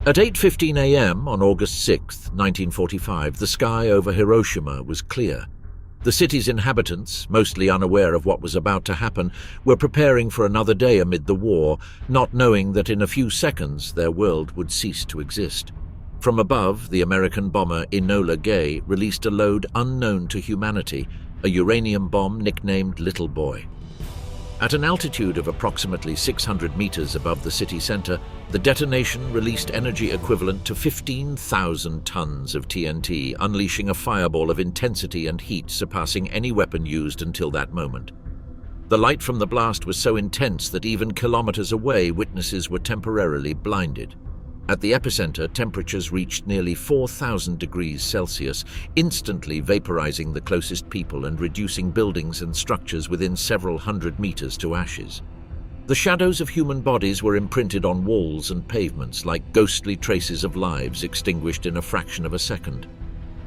At 8:15 a.m. on August 6, 1945, the sky over Hiroshima was clear. The city's inhabitants, mostly unaware of what was about to happen, were preparing for another day amid the war, not knowing that in a few seconds their world would cease to exist. From above, the American bomber Enola Gay released a load unknown to humanity, a uranium bomb nicknamed Little Boy. At an altitude of approximately 600 meters above the city center, the detonation released energy equivalent to 15,000 tons of TNT, unleashing a fireball of intensity and heat surpassing any weapon used until that moment. The light from the blast was so intense that even kilometers away, witnesses were temporarily blinded. At the epicenter, temperatures reached nearly 4,000 degrees Celsius, instantly vaporizing the closest people and reducing buildings and structures within several hundred meters to ashes. The shadows of human bodies were imprinted on walls and pavements like ghostly traces of lives extinguished in a fraction of a second.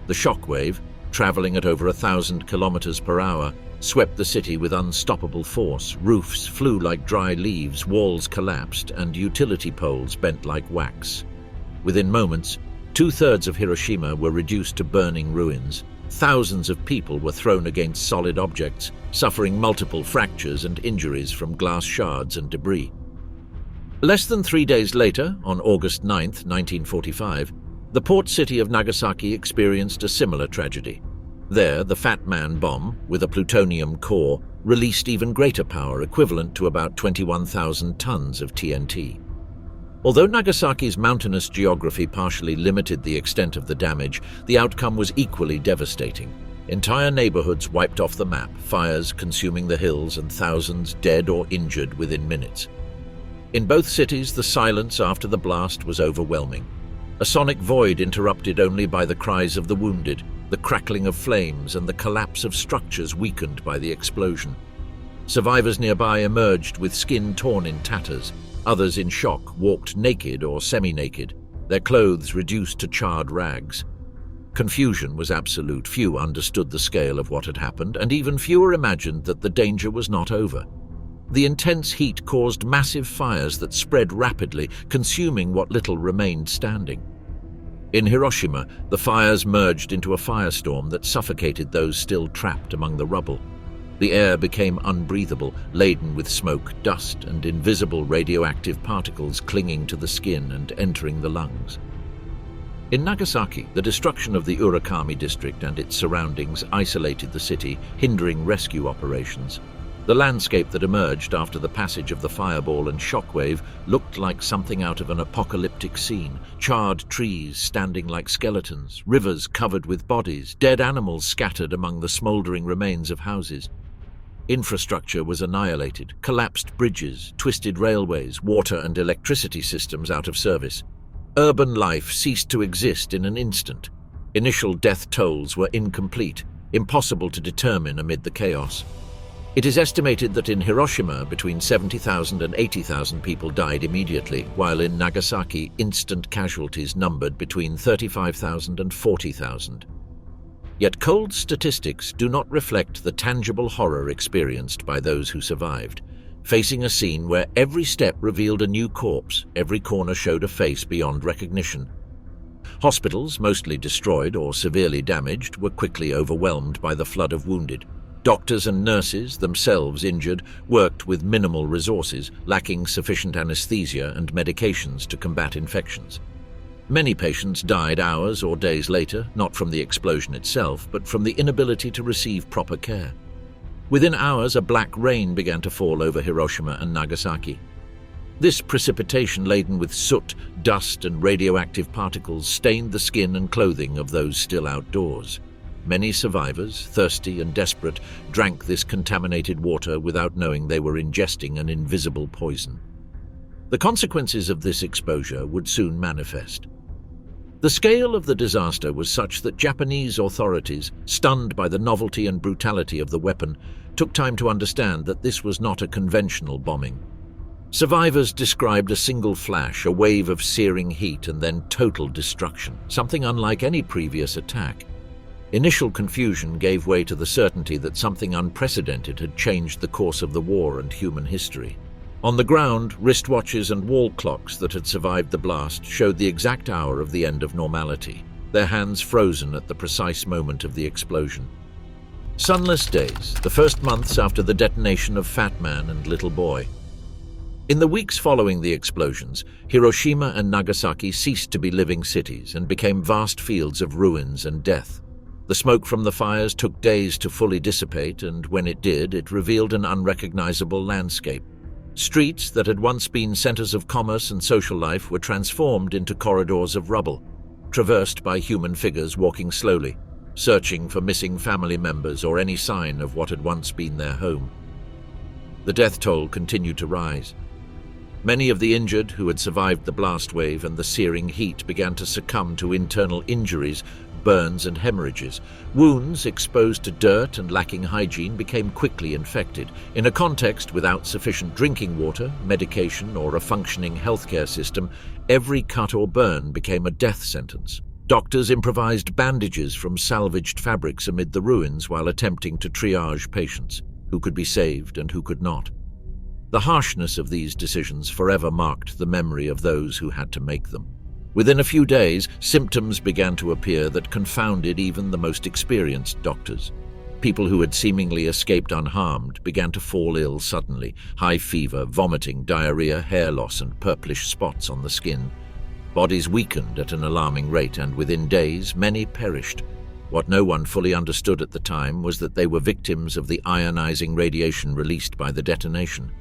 The shockwave, traveling at over 1,000 kilometers per hour, swept the city with unstoppable force. Roofs flew like dry leaves, walls collapsed, and utility poles bent like wax. Within moments, 2/3 of Hiroshima were reduced to burning ruins. Thousands of people were thrown against solid objects, suffering multiple fractures and injuries from glass shards and debris. Less than 3 days later, on August 9, 1945, the port city of Nagasaki experienced a similar tragedy. There, the Fat Man bomb, with a plutonium core, released even greater power, equivalent to about 21,000 tons of TNT. Although Nagasaki's mountainous geography partially limited the extent of the damage, the outcome was equally devastating. Entire neighborhoods wiped off the map, fires consuming the hills and thousands dead or injured within minutes. In both cities, the silence after the blast was overwhelming. A sonic void interrupted only by the cries of the wounded, the crackling of flames, and the collapse of structures weakened by the explosion. Survivors nearby emerged with skin torn in tatters. Others, in shock, walked naked or semi-naked, their clothes reduced to charred rags. Confusion was absolute. Few understood the scale of what had happened, and even fewer imagined that the danger was not over. The intense heat caused massive fires that spread rapidly, consuming what little remained standing. In Hiroshima, the fires merged into a firestorm that suffocated those still trapped among the rubble. The air became unbreathable, laden with smoke, dust, and invisible radioactive particles clinging to the skin and entering the lungs. In Nagasaki, the destruction of the Urakami district and its surroundings isolated the city, hindering rescue operations. The landscape that emerged after the passage of the fireball and shockwave looked like something out of an apocalyptic scene. Charred trees standing like skeletons, rivers covered with bodies, dead animals scattered among the smoldering remains of houses. Infrastructure was annihilated, collapsed bridges, twisted railways, water and electricity systems out of service. Urban life ceased to exist in an instant. Initial death tolls were incomplete, impossible to determine amid the chaos. It is estimated that in Hiroshima, between 70,000 and 80,000 people died immediately, while in Nagasaki, instant casualties numbered between 35,000 and 40,000. Yet cold statistics do not reflect the tangible horror experienced by those who survived. Facing a scene where every step revealed a new corpse, every corner showed a face beyond recognition. Hospitals, mostly destroyed or severely damaged, were quickly overwhelmed by the flood of wounded. Doctors and nurses, themselves injured, worked with minimal resources, lacking sufficient anesthesia and medications to combat infections. Many patients died hours or days later, not from the explosion itself, but from the inability to receive proper care. Within hours, a black rain began to fall over Hiroshima and Nagasaki. This precipitation, laden with soot, dust, and radioactive particles, stained the skin and clothing of those still outdoors. Many survivors, thirsty and desperate, drank this contaminated water without knowing they were ingesting an invisible poison. The consequences of this exposure would soon manifest. The scale of the disaster was such that Japanese authorities, stunned by the novelty and brutality of the weapon, took time to understand that this was not a conventional bombing. Survivors described a single flash, a wave of searing heat, and then total destruction, something unlike any previous attack. Initial confusion gave way to the certainty that something unprecedented had changed the course of the war and human history. On the ground, wristwatches and wall clocks that had survived the blast showed the exact hour of the end of normality, their hands frozen at the precise moment of the explosion. Sunless days, the first months after the detonation of Fat Man and Little Boy. In the weeks following the explosions, Hiroshima and Nagasaki ceased to be living cities and became vast fields of ruins and death. The smoke from the fires took days to fully dissipate, and when it did, it revealed an unrecognizable landscape. Streets that had once been centers of commerce and social life were transformed into corridors of rubble, traversed by human figures walking slowly, searching for missing family members or any sign of what had once been their home. The death toll continued to rise. Many of the injured who had survived the blast wave and the searing heat began to succumb to internal injuries, burns and hemorrhages. Wounds exposed to dirt and lacking hygiene became quickly infected. In a context without sufficient drinking water, medication, or a functioning healthcare system, every cut or burn became a death sentence. Doctors improvised bandages from salvaged fabrics amid the ruins while attempting to triage patients, who could be saved and who could not. The harshness of these decisions forever marked the memory of those who had to make them. Within a few days, symptoms began to appear that confounded even the most experienced doctors. People who had seemingly escaped unharmed began to fall ill suddenly: high fever, vomiting, diarrhea, hair loss, and purplish spots on the skin. Bodies weakened at an alarming rate, and within days, many perished. What no one fully understood at the time was that they were victims of the ionizing radiation released by the detonation.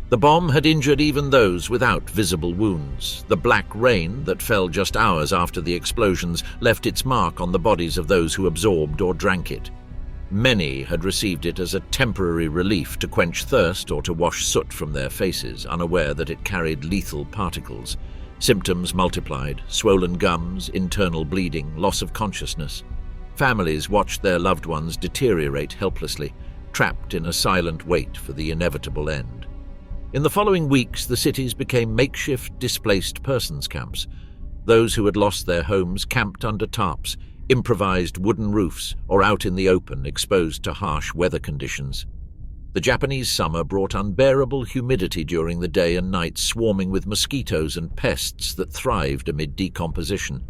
The bomb had injured even those without visible wounds. The black rain that fell just hours after the explosions left its mark on the bodies of those who absorbed or drank it. Many had received it as a temporary relief to quench thirst or to wash soot from their faces, unaware that it carried lethal particles. Symptoms multiplied: swollen gums, internal bleeding, loss of consciousness. Families watched their loved ones deteriorate helplessly, trapped in a silent wait for the inevitable end. In the following weeks, the cities became makeshift displaced persons camps. Those who had lost their homes camped under tarps, improvised wooden roofs, or out in the open, exposed to harsh weather conditions. The Japanese summer brought unbearable humidity during the day and night, swarming with mosquitoes and pests that thrived amid decomposition.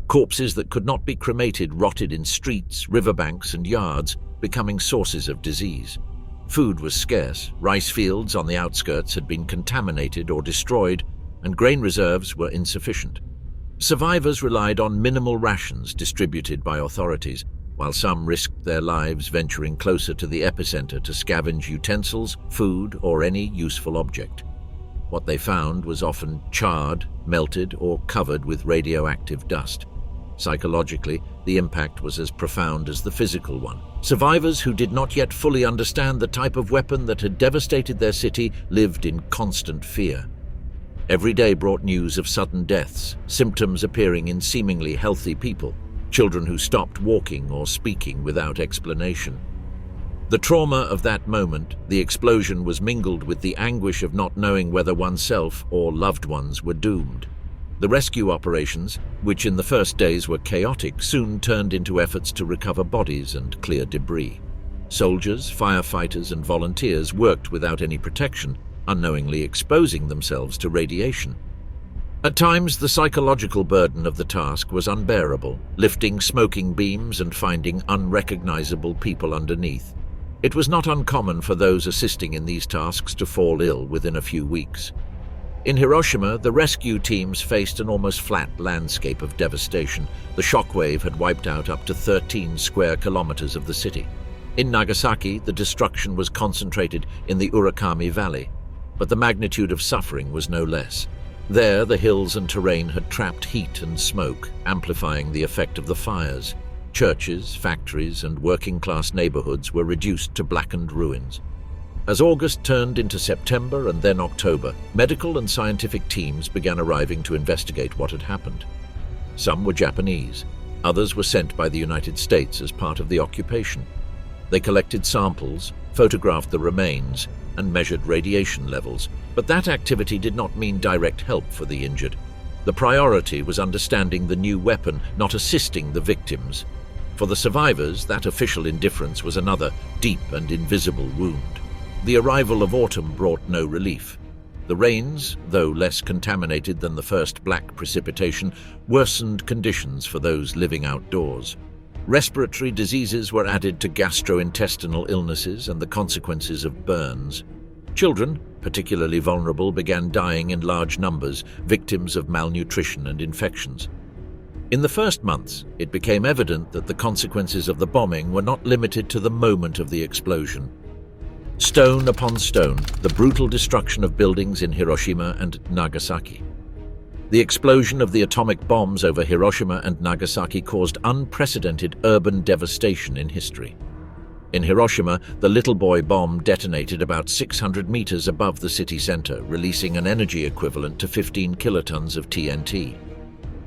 Corpses that could not be cremated rotted in streets, riverbanks, and yards, becoming sources of disease. Food was scarce, rice fields on the outskirts had been contaminated or destroyed, and grain reserves were insufficient. Survivors relied on minimal rations distributed by authorities, while some risked their lives venturing closer to the epicenter to scavenge utensils, food, or any useful object. What they found was often charred, melted, or covered with radioactive dust. Psychologically, the impact was as profound as the physical one. Survivors who did not yet fully understand the type of weapon that had devastated their city lived in constant fear. Every day brought news of sudden deaths, symptoms appearing in seemingly healthy people, children who stopped walking or speaking without explanation. The trauma of that moment, the explosion, was mingled with the anguish of not knowing whether oneself or loved ones were doomed. The rescue operations, which in the first days were chaotic, soon turned into efforts to recover bodies and clear debris. Soldiers, firefighters, and volunteers worked without any protection, unknowingly exposing themselves to radiation. At times, the psychological burden of the task was unbearable, lifting smoking beams and finding unrecognizable people underneath. It was not uncommon for those assisting in these tasks to fall ill within a few weeks. In Hiroshima, the rescue teams faced an almost flat landscape of devastation. The shockwave had wiped out up to 13 square kilometers of the city. In Nagasaki, the destruction was concentrated in the Urakami Valley, but the magnitude of suffering was no less. There, the hills and terrain had trapped heat and smoke, amplifying the effect of the fires. Churches, factories, and working-class neighborhoods were reduced to blackened ruins. As August turned into September and then October, medical and scientific teams began arriving to investigate what had happened. Some were Japanese, others were sent by the United States as part of the occupation. They collected samples, photographed the remains, and measured radiation levels, but that activity did not mean direct help for the injured. The priority was understanding the new weapon, not assisting the victims. For the survivors, that official indifference was another deep and invisible wound. The arrival of autumn brought no relief. The rains, though less contaminated than the first black precipitation, worsened conditions for those living outdoors. Respiratory diseases were added to gastrointestinal illnesses and the consequences of burns. Children, particularly vulnerable, began dying in large numbers, victims of malnutrition and infections. In the first months, it became evident that the consequences of the bombing were not limited to the moment of the explosion. Stone upon stone, the brutal destruction of buildings in Hiroshima and Nagasaki. The explosion of the atomic bombs over Hiroshima and Nagasaki caused unprecedented urban devastation in history. In Hiroshima, the little boy bomb detonated about 600 meters above the city center, releasing an energy equivalent to 15 kilotons of TNT.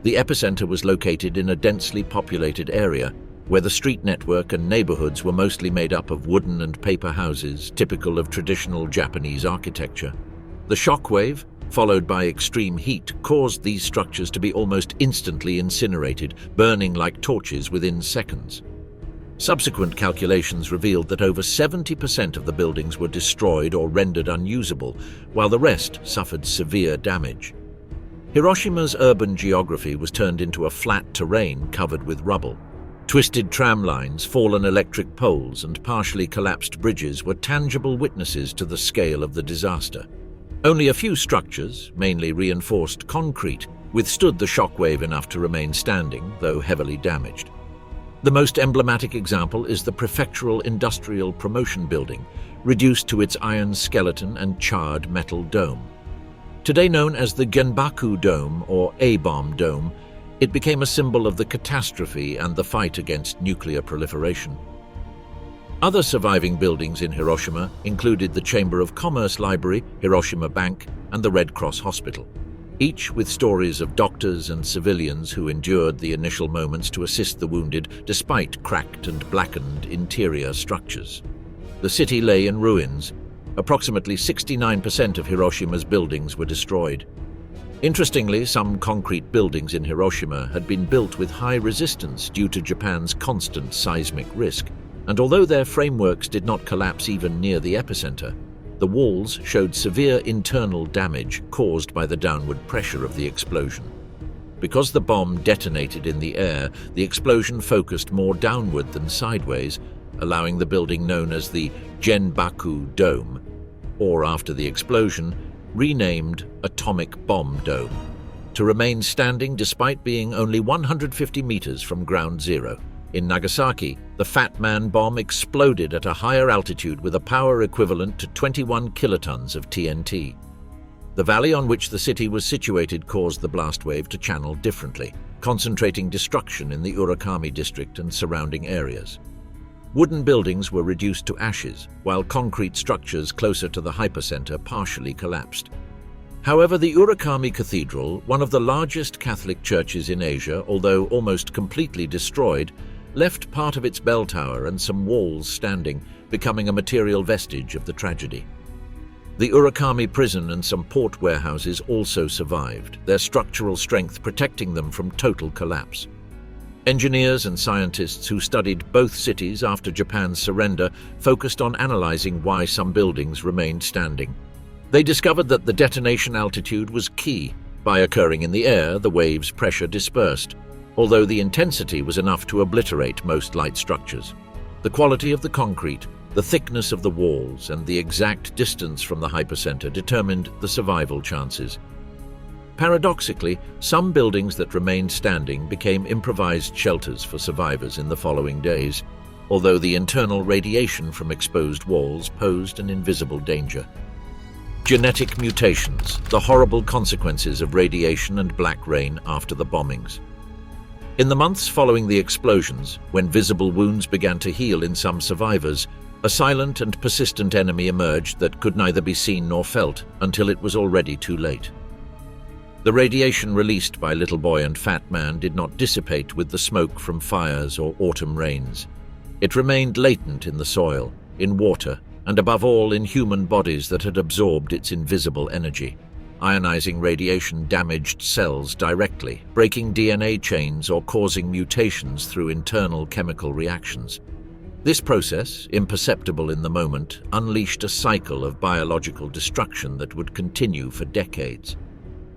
The epicenter was located in a densely populated area, where the street network and neighborhoods were mostly made up of wooden and paper houses, typical of traditional Japanese architecture. The shockwave, followed by extreme heat, caused these structures to be almost instantly incinerated, burning like torches within seconds. Subsequent calculations revealed that over 70% of the buildings were destroyed or rendered unusable, while the rest suffered severe damage. Hiroshima's urban geography was turned into a flat terrain covered with rubble. Twisted tram lines, fallen electric poles, and partially collapsed bridges were tangible witnesses to the scale of the disaster. Only a few structures, mainly reinforced concrete, withstood the shockwave enough to remain standing, though heavily damaged. The most emblematic example is the Prefectural Industrial Promotion Building, reduced to its iron skeleton and charred metal dome. Today known as the Genbaku Dome or A-bomb dome, it became a symbol of the catastrophe and the fight against nuclear proliferation. Other surviving buildings in Hiroshima included the Chamber of Commerce Library, Hiroshima Bank, and the Red Cross Hospital, each with stories of doctors and civilians who endured the initial moments to assist the wounded despite cracked and blackened interior structures. The city lay in ruins. Approximately 69% of Hiroshima's buildings were destroyed. Interestingly, some concrete buildings in Hiroshima had been built with high resistance due to Japan's constant seismic risk, and although their frameworks did not collapse even near the epicenter, the walls showed severe internal damage caused by the downward pressure of the explosion. Because the bomb detonated in the air, the explosion focused more downward than sideways, allowing the building known as the Genbaku Dome, or after the explosion, renamed Atomic Bomb Dome, to remain standing despite being only 150 meters from ground zero. In Nagasaki, the Fat Man bomb exploded at a higher altitude with a power equivalent to 21 kilotons of TNT. The valley on which the city was situated caused the blast wave to channel differently, concentrating destruction in the Urakami district and surrounding areas. Wooden buildings were reduced to ashes, while concrete structures closer to the hypercenter partially collapsed. However, the Urakami Cathedral, one of the largest Catholic churches in Asia, although almost completely destroyed, left part of its bell tower and some walls standing, becoming a material vestige of the tragedy. The Urakami prison and some port warehouses also survived, their structural strength protecting them from total collapse. Engineers and scientists who studied both cities after Japan's surrender focused on analyzing why some buildings remained standing. They discovered that the detonation altitude was key. By occurring in the air, the wave's pressure dispersed, although the intensity was enough to obliterate most light structures. The quality of the concrete, the thickness of the walls, and the exact distance from the hypercenter determined the survival chances. Paradoxically, some buildings that remained standing became improvised shelters for survivors in the following days, although the internal radiation from exposed walls posed an invisible danger. Genetic mutations, the horrible consequences of radiation and black rain after the bombings. In the months following the explosions, when visible wounds began to heal in some survivors, a silent and persistent enemy emerged that could neither be seen nor felt until it was already too late. The radiation released by Little Boy and Fat Man did not dissipate with the smoke from fires or autumn rains. It remained latent in the soil, in water, and above all in human bodies that had absorbed its invisible energy. Ionizing radiation damaged cells directly, breaking DNA chains or causing mutations through internal chemical reactions. This process, imperceptible in the moment, unleashed a cycle of biological destruction that would continue for decades.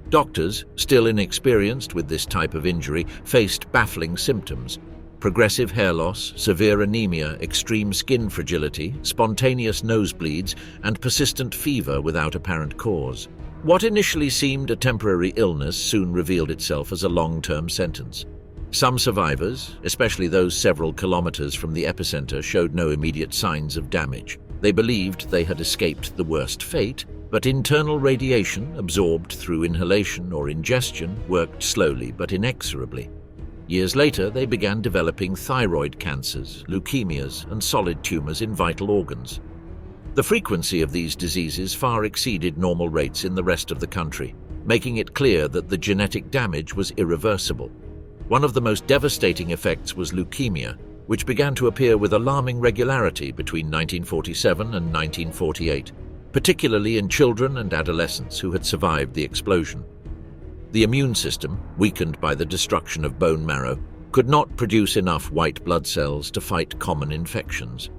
Doctors, still inexperienced with this type of injury, faced baffling symptoms: progressive hair loss, severe anemia, extreme skin fragility, spontaneous nosebleeds, and persistent fever without apparent cause. What initially seemed a temporary illness soon revealed itself as a long-term sentence. Some survivors, especially those several kilometers from the epicenter, showed no immediate signs of damage. They believed they had escaped the worst fate, but internal radiation, absorbed through inhalation or ingestion, worked slowly but inexorably. Years later, they began developing thyroid cancers, leukemias, and solid tumors in vital organs. The frequency of these diseases far exceeded normal rates in the rest of the country, making it clear that the genetic damage was irreversible. One of the most devastating effects was leukemia, which began to appear with alarming regularity between 1947 and 1948, particularly in children and adolescents who had survived the explosion. The immune system, weakened by the destruction of bone marrow, could not produce enough white blood cells to fight common infections.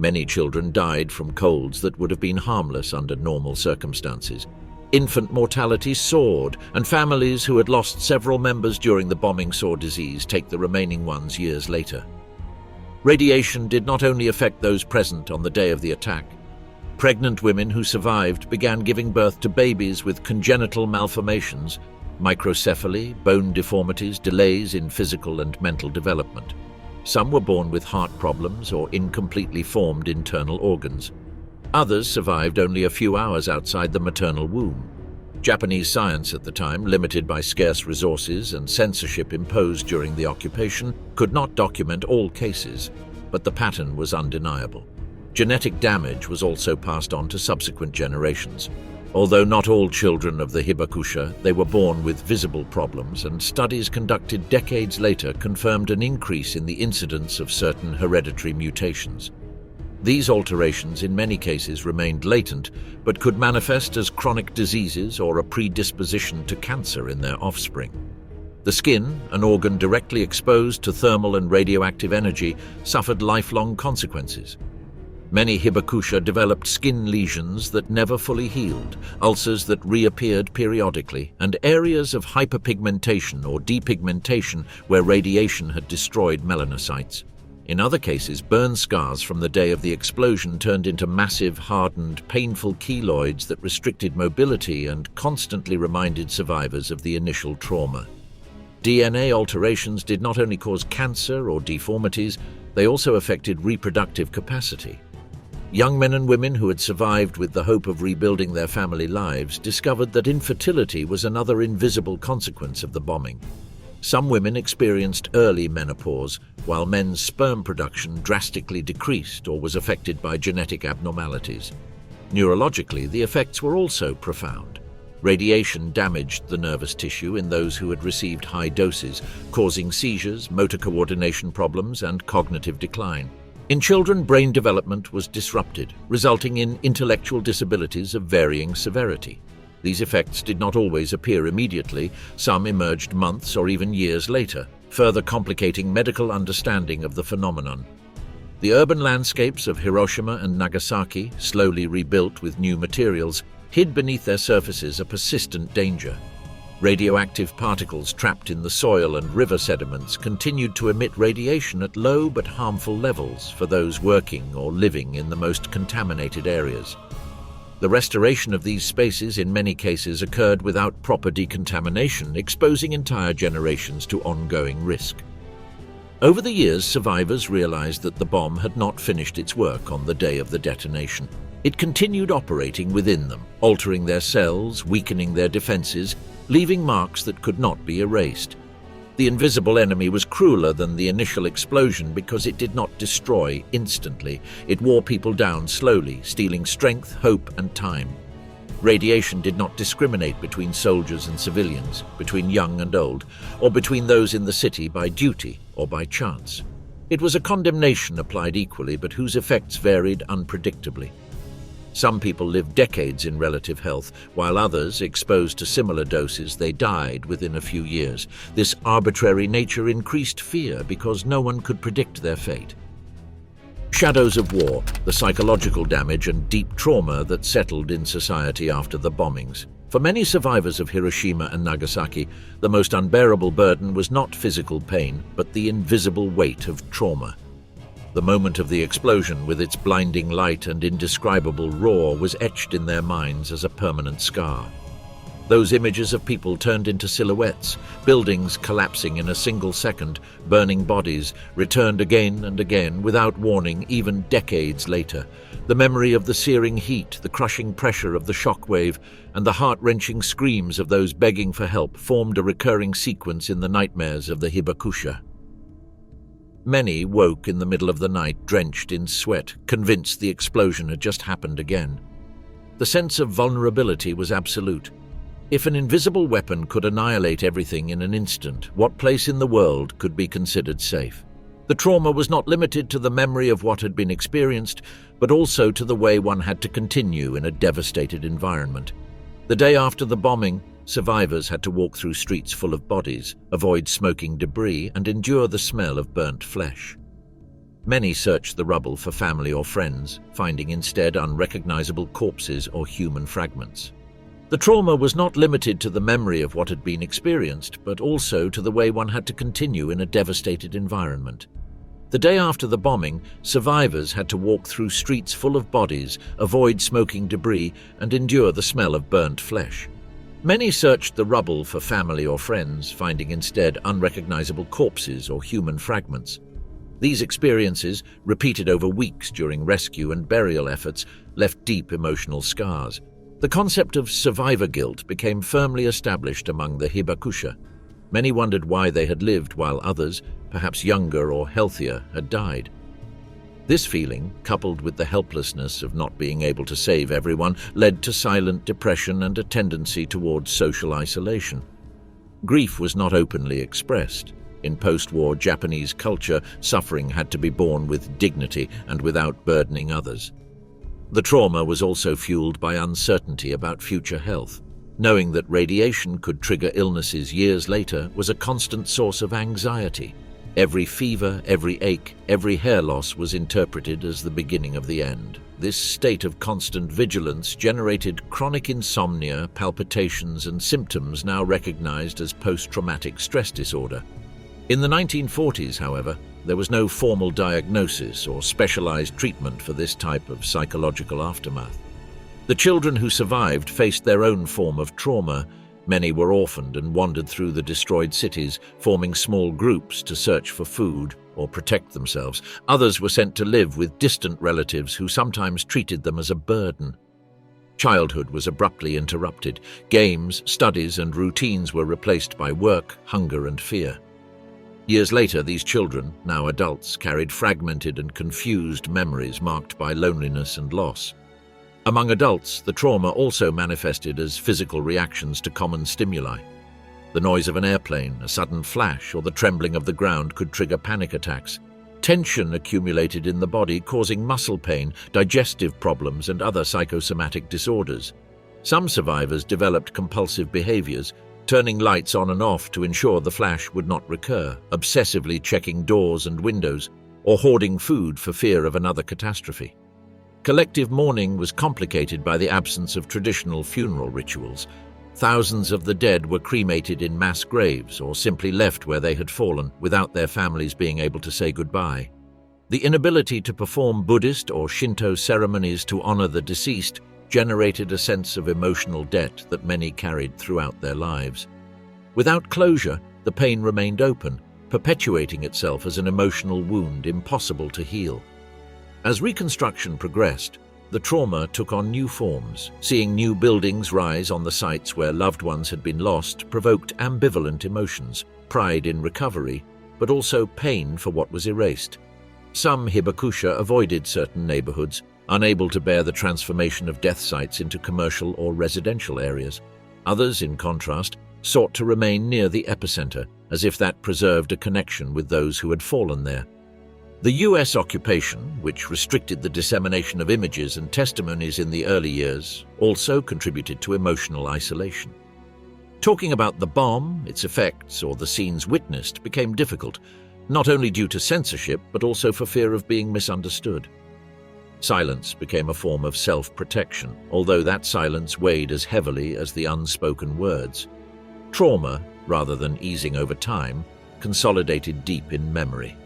Many children died from colds that would have been harmless under normal circumstances. Infant mortality soared, and families who had lost several members during the bombing saw disease take the remaining ones years later. Radiation did not only affect those present on the day of the attack. Pregnant women who survived began giving birth to babies with congenital malformations, microcephaly, bone deformities, delays in physical and mental development. Some were born with heart problems or incompletely formed internal organs. Others survived only a few hours outside the maternal womb. Japanese science at the time, limited by scarce resources and censorship imposed during the occupation, could not document all cases, but the pattern was undeniable. Genetic damage was also passed on to subsequent generations. Although not all children of the Hibakusha, they were born with visible problems, and studies conducted decades later confirmed an increase in the incidence of certain hereditary mutations. These alterations in many cases remained latent, but could manifest as chronic diseases or a predisposition to cancer in their offspring. The skin, an organ directly exposed to thermal and radioactive energy, suffered lifelong consequences. Many Hibakusha developed skin lesions that never fully healed, ulcers that reappeared periodically, and areas of hyperpigmentation or depigmentation where radiation had destroyed melanocytes. In other cases, burn scars from the day of the explosion turned into massive, hardened, painful keloids that restricted mobility and constantly reminded survivors of the initial trauma. DNA alterations did not only cause cancer or deformities, they also affected reproductive capacity. Young men and women who had survived with the hope of rebuilding their family lives discovered that infertility was another invisible consequence of the bombing. Some women experienced early menopause, while men's sperm production drastically decreased or was affected by genetic abnormalities. Neurologically, the effects were also profound. Radiation damaged the nervous tissue in those who had received high doses, causing seizures, motor coordination problems, and cognitive decline. In children, brain development was disrupted, resulting in intellectual disabilities of varying severity. These effects did not always appear immediately. Some emerged months or even years later, further complicating medical understanding of the phenomenon. The urban landscapes of Hiroshima and Nagasaki, slowly rebuilt with new materials, hid beneath their surfaces a persistent danger. Radioactive particles trapped in the soil and river sediments continued to emit radiation at low but harmful levels for those working or living in the most contaminated areas. The restoration of these spaces in many cases occurred without proper decontamination, exposing entire generations to ongoing risk. Over the years, survivors realized that the bomb had not finished its work on the day of the detonation. It continued operating within them, altering their cells, weakening their defenses, leaving marks that could not be erased. The invisible enemy was crueler than the initial explosion because it did not destroy instantly. It wore people down slowly, stealing strength, hope, and time. Radiation did not discriminate between soldiers and civilians, between young and old, or between those in the city by duty or by chance. It was a condemnation applied equally, but whose effects varied unpredictably. Some people lived decades in relative health, while others, exposed to similar doses, they died within a few years. This arbitrary nature increased fear because no one could predict their fate. Shadows of war, the psychological damage and deep trauma that settled in society after the bombings. For many survivors of Hiroshima and Nagasaki, the most unbearable burden was not physical pain, but the invisible weight of trauma. The moment of the explosion, with its blinding light and indescribable roar, was etched in their minds as a permanent scar. Those images of people turned into silhouettes, buildings collapsing in a single second, burning bodies, returned again and again without warning even decades later. The memory of the searing heat, the crushing pressure of the shockwave, and the heart-wrenching screams of those begging for help formed a recurring sequence in the nightmares of the Hibakusha. Many woke in the middle of the night, drenched in sweat, convinced the explosion had just happened again. The sense of vulnerability was absolute. If an invisible weapon could annihilate everything in an instant, what place in the world could be considered safe? The trauma was not limited to the memory of what had been experienced, but also to the way one had to continue in a devastated environment. The day after the bombing, survivors had to walk through streets full of bodies, avoid smoking debris, and endure the smell of burnt flesh. Many searched the rubble for family or friends, finding instead unrecognizable corpses or human fragments. The trauma was not limited to the memory of what had been experienced, but also to the way one had to continue in a devastated environment. The day after the bombing, survivors had to walk through streets full of bodies, avoid smoking debris, and endure the smell of burnt flesh. Many searched the rubble for family or friends, finding instead unrecognizable corpses or human fragments. These experiences, repeated over weeks during rescue and burial efforts, left deep emotional scars. The concept of survivor guilt became firmly established among the Hibakusha. Many wondered why they had lived while others, perhaps younger or healthier, had died. This feeling, coupled with the helplessness of not being able to save everyone, led to silent depression and a tendency towards social isolation. Grief was not openly expressed. In post-war Japanese culture, suffering had to be borne with dignity and without burdening others. The trauma was also fueled by uncertainty about future health. Knowing that radiation could trigger illnesses years later was a constant source of anxiety. Every fever, every ache, every hair loss was interpreted as the beginning of the end. This state of constant vigilance generated chronic insomnia, palpitations, and symptoms now recognized as post-traumatic stress disorder. In the 1940s, however, there was no formal diagnosis or specialized treatment for this type of psychological aftermath. The children who survived faced their own form of trauma. Many were orphaned and wandered through the destroyed cities, forming small groups to search for food or protect themselves. Others were sent to live with distant relatives who sometimes treated them as a burden. Childhood was abruptly interrupted. Games, studies, and routines were replaced by work, hunger, and fear. Years later, these children, now adults, carried fragmented and confused memories marked by loneliness and loss. Among adults, the trauma also manifested as physical reactions to common stimuli. The noise of an airplane, a sudden flash, or the trembling of the ground could trigger panic attacks. Tension accumulated in the body, causing muscle pain, digestive problems, and other psychosomatic disorders. Some survivors developed compulsive behaviors, turning lights on and off to ensure the flash would not recur, obsessively checking doors and windows, or hoarding food for fear of another catastrophe. Collective mourning was complicated by the absence of traditional funeral rituals. Thousands of the dead were cremated in mass graves or simply left where they had fallen, without their families being able to say goodbye. The inability to perform Buddhist or Shinto ceremonies to honor the deceased generated a sense of emotional debt that many carried throughout their lives. Without closure, the pain remained open, perpetuating itself as an emotional wound impossible to heal. As reconstruction progressed, the trauma took on new forms. Seeing new buildings rise on the sites where loved ones had been lost provoked ambivalent emotions, pride in recovery, but also pain for what was erased. Some Hibakusha avoided certain neighborhoods, unable to bear the transformation of death sites into commercial or residential areas. Others, in contrast, sought to remain near the epicenter, as if that preserved a connection with those who had fallen there. The U.S. occupation, which restricted the dissemination of images and testimonies in the early years, also contributed to emotional isolation. Talking about the bomb, its effects, or the scenes witnessed became difficult. not only due to censorship but also for fear of being misunderstood. Silence became a form of self-protection, although that silence weighed as heavily as the unspoken words. Trauma, rather than easing over time, consolidated deep in memory.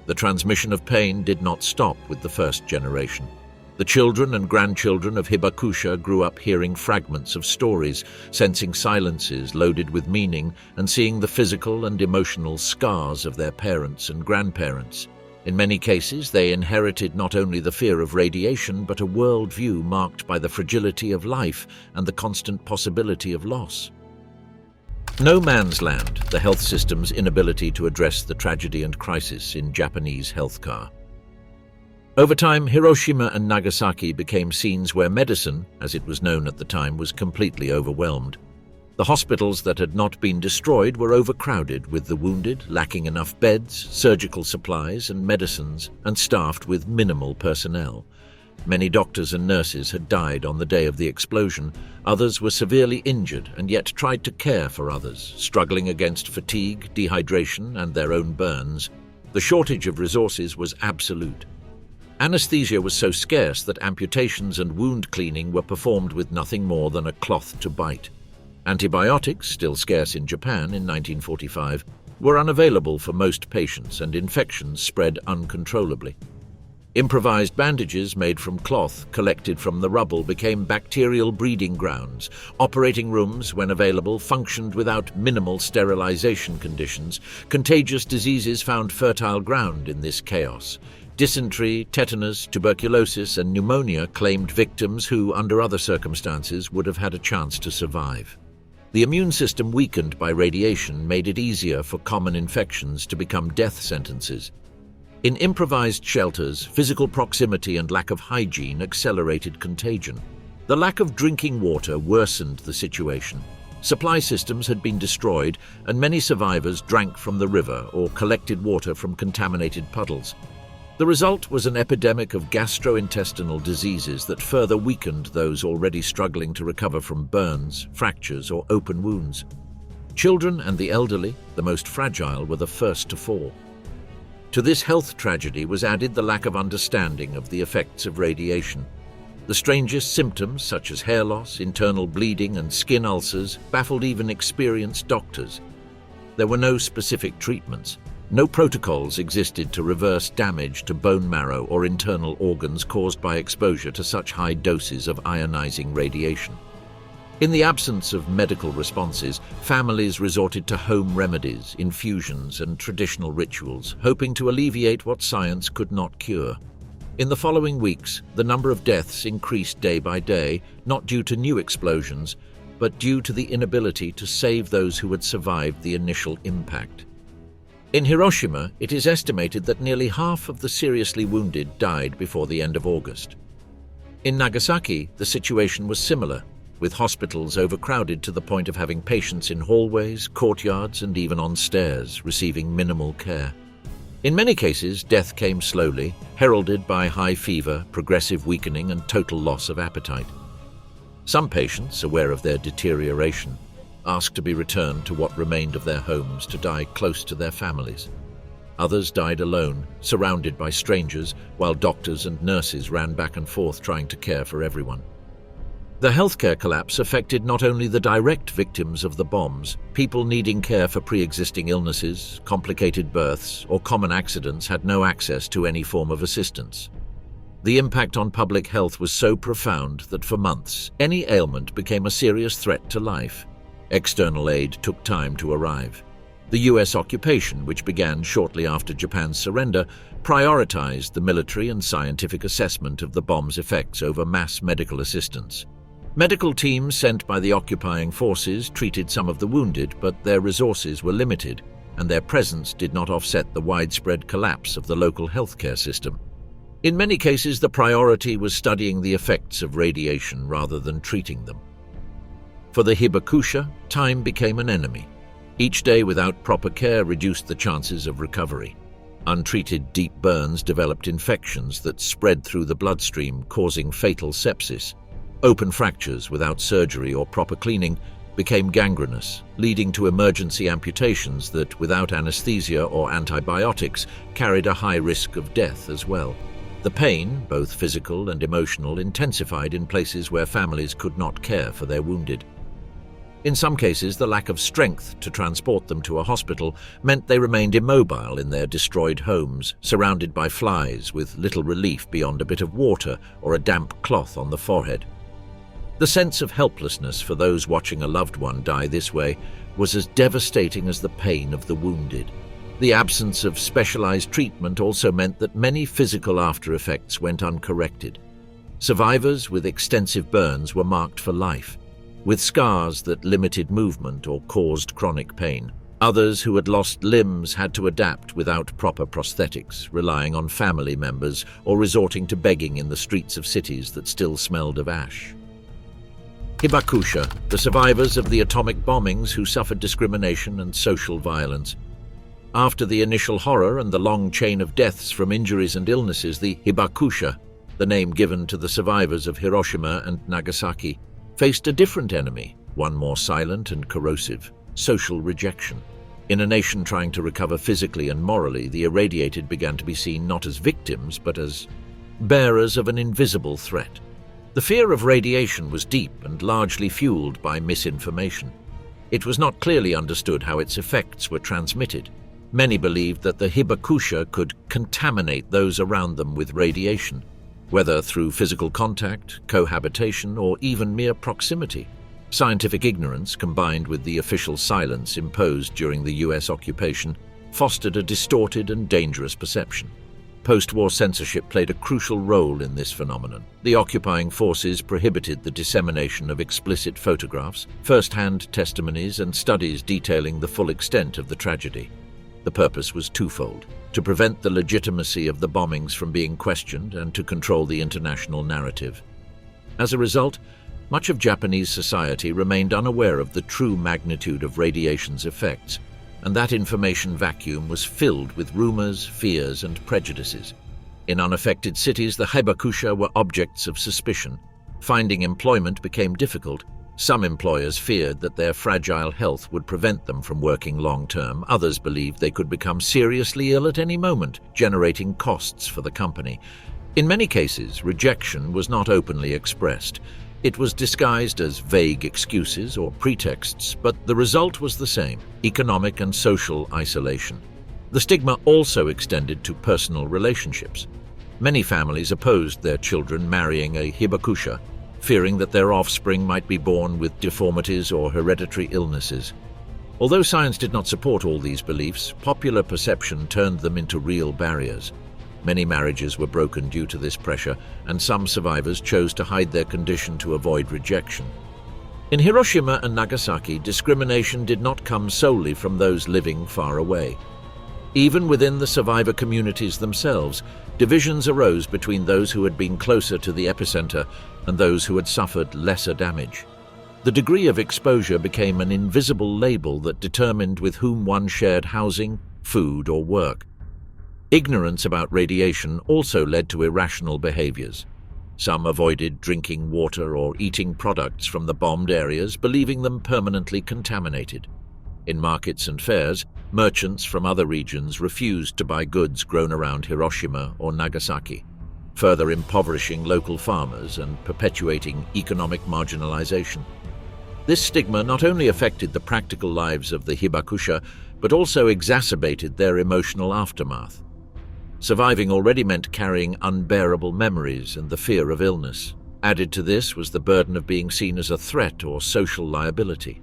The transmission of pain did not stop with the first generation. The children and grandchildren of Hibakusha grew up hearing fragments of stories, sensing silences loaded with meaning, and seeing the physical and emotional scars of their parents and grandparents. In many cases, they inherited not only the fear of radiation, but a worldview marked by the fragility of life and the constant possibility of loss. No man's land, the health system's inability to address the tragedy and crisis in Japanese healthcare. Over time, Hiroshima and Nagasaki became scenes where medicine, as it was known at the time, was completely overwhelmed. The hospitals that had not been destroyed were overcrowded, with the wounded lacking enough beds, surgical supplies and medicines, and staffed with minimal personnel. Many doctors and nurses had died on the day of the explosion. Others were severely injured and yet tried to care for others, struggling against fatigue, dehydration, and their own burns. The shortage of resources was absolute. Anesthesia was so scarce that amputations and wound cleaning were performed with nothing more than a cloth to bite. Antibiotics, still scarce in Japan in 1945, were unavailable for most patients, and infections spread uncontrollably. Improvised bandages made from cloth collected from the rubble became bacterial breeding grounds. Operating rooms, when available, functioned without minimal sterilization conditions. Contagious diseases found fertile ground in this chaos. Dysentery, tetanus, tuberculosis, and pneumonia claimed victims who, under other circumstances, would have had a chance to survive. The immune system, weakened by radiation, made it easier for common infections to become death sentences. In improvised shelters, physical proximity and lack of hygiene accelerated contagion. The lack of drinking water worsened the situation. Supply systems had been destroyed, and many survivors drank from the river or collected water from contaminated puddles. The result was an epidemic of gastrointestinal diseases that further weakened those already struggling to recover from burns, fractures, or open wounds. Children and the elderly, the most fragile, were the first to fall. To this health tragedy was added the lack of understanding of the effects of radiation. The strangest symptoms, such as hair loss, internal bleeding, and skin ulcers, baffled even experienced doctors. There were no specific treatments. No protocols existed to reverse damage to bone marrow or internal organs caused by exposure to such high doses of ionizing radiation. In the absence of medical responses, families resorted to home remedies, infusions, and traditional rituals, hoping to alleviate what science could not cure. In the following weeks, the number of deaths increased day by day, not due to new explosions, but due to the inability to save those who had survived the initial impact. In Hiroshima, it is estimated that nearly half of the seriously wounded died before the end of August. In Nagasaki, the situation was similar, with hospitals overcrowded to the point of having patients in hallways, courtyards, and even on stairs, receiving minimal care. In many cases, death came slowly, heralded by high fever, progressive weakening, and total loss of appetite. Some patients, aware of their deterioration, asked to be returned to what remained of their homes to die close to their families. Others died alone, surrounded by strangers, while doctors and nurses ran back and forth trying to care for everyone. The healthcare collapse affected not only the direct victims of the bombs. People needing care for pre-existing illnesses, complicated births, or common accidents had no access to any form of assistance. The impact on public health was so profound that for months, any ailment became a serious threat to life. External aid took time to arrive. The US occupation, which began shortly after Japan's surrender, prioritized the military and scientific assessment of the bomb's effects over mass medical assistance. Medical teams sent by the occupying forces treated some of the wounded, but their resources were limited, and their presence did not offset the widespread collapse of the local healthcare system. In many cases, the priority was studying the effects of radiation rather than treating them. For the Hibakusha, time became an enemy. Each day without proper care reduced the chances of recovery. Untreated deep burns developed infections that spread through the bloodstream, causing fatal sepsis. Open fractures without surgery or proper cleaning became gangrenous, leading to emergency amputations that, without anesthesia or antibiotics, carried a high risk of death as well. The pain, both physical and emotional, intensified in places where families could not care for their wounded. In some cases, the lack of strength to transport them to a hospital meant they remained immobile in their destroyed homes, surrounded by flies with little relief beyond a bit of water or a damp cloth on the forehead. The sense of helplessness for those watching a loved one die this way was as devastating as the pain of the wounded. The absence of specialized treatment also meant that many physical after-effects went uncorrected. Survivors with extensive burns were marked for life, with scars that limited movement or caused chronic pain. Others who had lost limbs had to adapt without proper prosthetics, relying on family members or resorting to begging in the streets of cities that still smelled of ash. Hibakusha, the survivors of the atomic bombings who suffered discrimination and social violence. After the initial horror and the long chain of deaths from injuries and illnesses, the Hibakusha, the name given to the survivors of Hiroshima and Nagasaki, faced a different enemy, one more silent and corrosive: social rejection. In a nation trying to recover physically and morally, the irradiated began to be seen not as victims, but as bearers of an invisible threat. The fear of radiation was deep and largely fueled by misinformation. It was not clearly understood how its effects were transmitted. Many believed that the Hibakusha could contaminate those around them with radiation, whether through physical contact, cohabitation, or even mere proximity. Scientific ignorance, combined with the official silence imposed during the US occupation, fostered a distorted and dangerous perception. Post-war censorship played a crucial role in this phenomenon. The occupying forces prohibited the dissemination of explicit photographs, first-hand testimonies, and studies detailing the full extent of the tragedy. The purpose was twofold: to prevent the legitimacy of the bombings from being questioned and to control the international narrative. As a result, much of Japanese society remained unaware of the true magnitude of radiation's effects, and that information vacuum was filled with rumors, fears, and prejudices. In unaffected cities, the Hibakusha were objects of suspicion. Finding employment became difficult. Some employers feared that their fragile health would prevent them from working long-term. Others believed they could become seriously ill at any moment, generating costs for the company. In many cases, rejection was not openly expressed. It was disguised as vague excuses or pretexts, but the result was the same: economic and social isolation. The stigma also extended to personal relationships. Many families opposed their children marrying a Hibakusha, fearing that their offspring might be born with deformities or hereditary illnesses. Although science did not support all these beliefs, popular perception turned them into real barriers. Many marriages were broken due to this pressure, and some survivors chose to hide their condition to avoid rejection. In Hiroshima and Nagasaki, discrimination did not come solely from those living far away. Even within the survivor communities themselves, divisions arose between those who had been closer to the epicenter and those who had suffered lesser damage. The degree of exposure became an invisible label that determined with whom one shared housing, food, or work. Ignorance about radiation also led to irrational behaviors. Some avoided drinking water or eating products from the bombed areas, believing them permanently contaminated. In markets and fairs, merchants from other regions refused to buy goods grown around Hiroshima or Nagasaki, further impoverishing local farmers and perpetuating economic marginalization. This stigma not only affected the practical lives of the Hibakusha, but also exacerbated their emotional aftermath. Surviving already meant carrying unbearable memories and the fear of illness. Added to this was the burden of being seen as a threat or social liability.